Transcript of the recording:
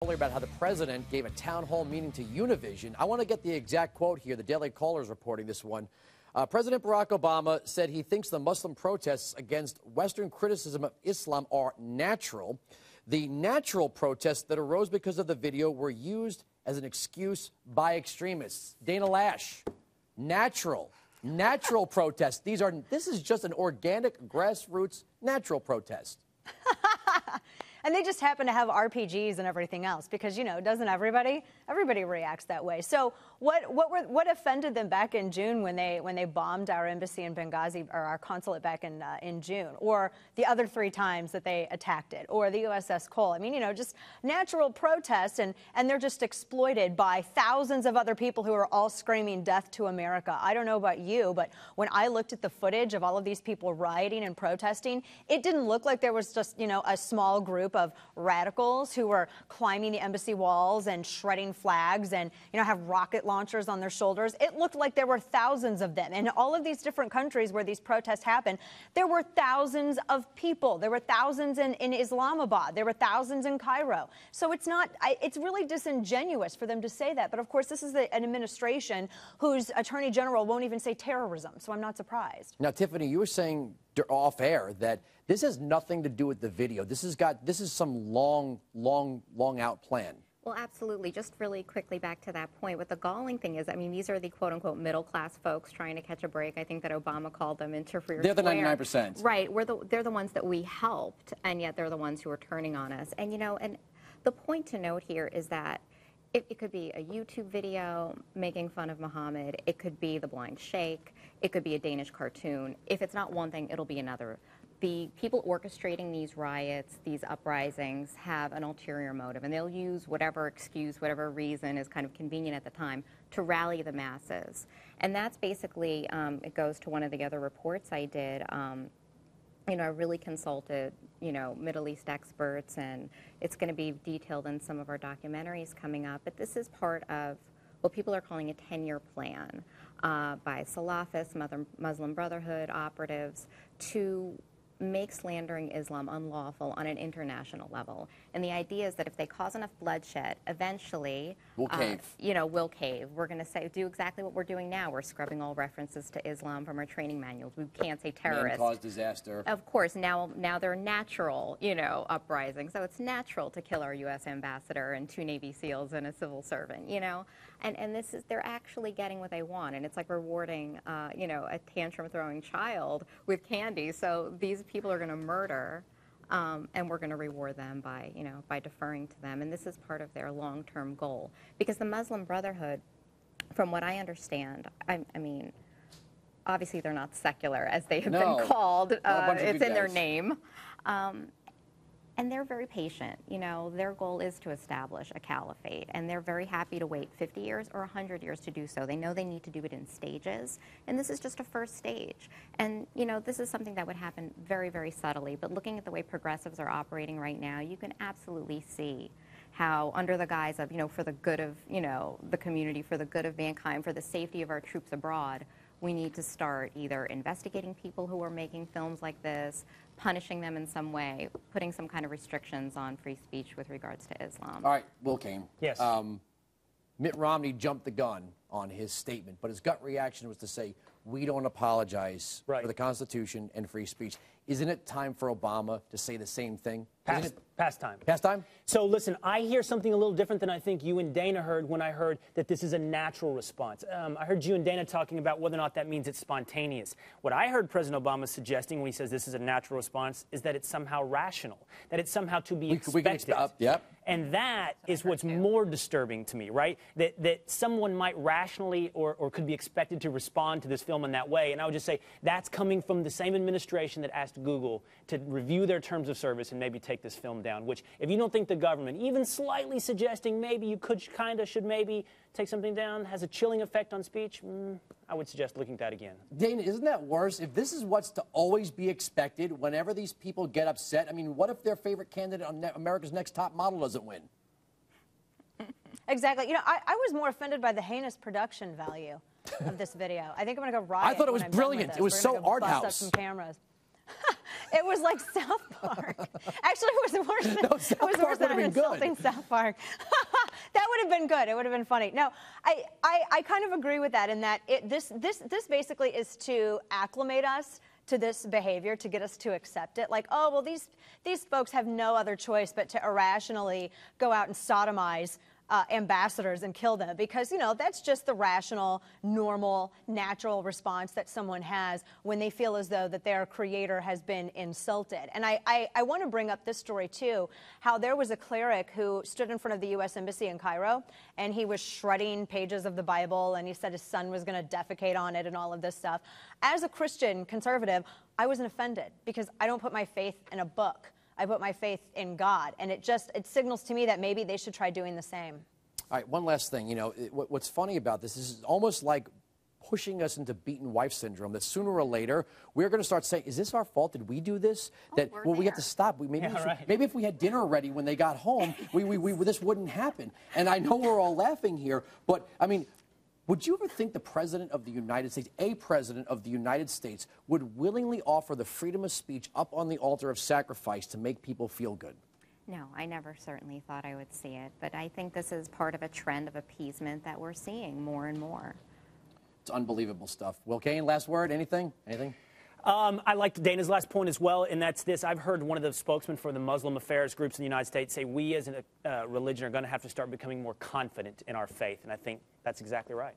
Earlier about how the president gave a town hall meeting to Univision. I want to get the exact quote here. The Daily Caller is reporting this one. President Barack Obama said he thinks the Muslim protests against Western criticism of Islam are natural. The natural protests that arose because of the video were used as an excuse by extremists. Dana Loesch, natural protests. This is just an organic, grassroots, natural protest. And they just happen to have RPGs and everything else because, you know, doesn't everybody? Everybody reacts that way. So what offended them back in June when they bombed our embassy in Benghazi, or our consulate back in June, or the other 3 times that they attacked it, or the USS Cole? I mean, you know, just natural protests, and they're just exploited by thousands of other people who are all screaming death to America. I don't know about you, but when I looked at the footage of all of these people rioting and protesting, it didn't look like there was just, you know, a small group of radicals who were climbing the embassy walls and shredding flags and, you know, have rocket launchers on their shoulders. It looked like there were thousands of them. In all of these different countries where these protests happened, there were thousands of people. There were thousands in Islamabad. There were thousands in Cairo. So it's not, it's really disingenuous for them to say that. But of course, this is an administration whose attorney general won't even say terrorism. So I'm not surprised. Now, Tiffany, you were saying off air that this has nothing to do with the video. This is some long out plan. Well, absolutely. Just really quickly back to that point. What the galling thing is, I mean, these are the quote-unquote middle-class folks trying to catch a break. I think that Obama called them into Freer They're the Square. 99%. Right. They're the ones that we helped, and yet they're the ones who are turning on us. And, you know, and the point to note here is that it could be a YouTube video making fun of Muhammad. It could be the blind sheikh. It could be a Danish cartoon. If it's not one thing, it'll be another. The people orchestrating these riots, these uprisings, have an ulterior motive, and they'll use whatever excuse, whatever reason is kind of convenient at the time to rally the masses. And that's basically, it goes to one of the other reports I did. You know, I really consulted, you know, Middle East experts, and it's going to be detailed in some of our documentaries coming up. But this is part of what people are calling a 10-year plan by Salafist, Muslim Brotherhood operatives to make slandering Islam unlawful on an international level. And the idea is that if they cause enough bloodshed, eventually, we'll cave. You know, we'll cave. We're going to do exactly what we're doing now. We're scrubbing all references to Islam from our training manuals. We can't say terrorist. Man-caused disaster. Of course, now they're natural, you know, uprisings. So it's natural to kill our U.S. ambassador and 2 Navy SEALs and a civil servant, you know. And this is, they're actually getting what they want. And it's like rewarding, you know, a tantrum-throwing child with candy. So these people are going to murder, and we're going to reward them by, you know, by deferring to them. And this is part of their long-term goal. Because the Muslim Brotherhood, from what I understand, I mean, obviously they're not secular, as they have been called. It's in their name. And they're very patient. You know, their goal is to establish a caliphate, and they're very happy to wait 50 years or 100 years to do so. They know they need to do it in stages, and this is just a first stage. And, you know, this is something that would happen very, very subtly. But looking at the way progressives are operating right now, you can absolutely see how, under the guise of, you know, for the good of, you know, the community, for the good of mankind, for the safety of our troops abroad, we need to start either investigating people who are making films like this, punishing them in some way, putting some kind of restrictions on free speech with regards to Islam. All right, Wilkow. Yes. Mitt Romney jumped the gun on his statement, but his gut reaction was to say, we don't apologize for the Constitution and free speech. Isn't it time for Obama to say the same thing? Past time. Past time? So listen, I hear something a little different than I think you and Dana heard when I heard that this is a natural response. I heard you and Dana talking about whether or not that means it's spontaneous. What I heard President Obama suggesting when he says this is a natural response is that it's somehow rational, that it's somehow to be expected. Yep. And that is what's more disturbing to me, right? That someone might rationally or could be expected to respond to this film in that way. And I would just say that's coming from the same administration that asked Google to review their terms of service and maybe take this film down, which if you don't think the government, even slightly suggesting maybe you should maybe take something down, has a chilling effect on speech, I would suggest looking at that again. Dana, isn't that worse? If this is what's to always be expected whenever these people get upset, I mean, what if their favorite candidate on America's Next Top Model doesn't win? Exactly. You know, I was more offended by the heinous production value of this video. I think I'm going to go riot. I thought it was brilliant. It was so art house. Bust up some cameras. It was like South Park. Actually, it was worse than, No, South it was worse Park than would've been insulting good. South Park. That would have been good. It would have been funny. No, I kind of agree with that in that this basically is to acclimate us to this behavior, to get us to accept it. Like, oh, well, these folks have no other choice but to irrationally go out and sodomize ambassadors and kill them, because, you know, that's just the rational, normal, natural response that someone has when they feel as though that their creator has been insulted. And I want to bring up this story, too, how there was a cleric who stood in front of the U.S. Embassy in Cairo, and he was shredding pages of the Bible, and he said his son was going to defecate on it and all of this stuff. As a Christian conservative, I wasn't offended, because I don't put my faith in a book. I put my faith in God, and it signals to me that maybe they should try doing the same. All right, one last thing. You know, what's funny about this is almost like pushing us into beaten wife syndrome, that sooner or later we're going to start saying, is this our fault? Did we do this? That, well, we have to stop. Maybe if we had dinner ready when they got home, this wouldn't happen. And I know we're all laughing here, but, I mean, would you ever think the President of the United States, a President of the United States, would willingly offer the freedom of speech up on the altar of sacrifice to make people feel good? No, I never certainly thought I would see it, but I think this is part of a trend of appeasement that we're seeing more and more. It's unbelievable stuff. Will Cain, last word, anything? Anything? I liked Dana's last point as well, and that's this. I've heard one of the spokesmen for the Muslim affairs groups in the United States say we as a religion are going to have to start becoming more confident in our faith, and I think that's exactly right.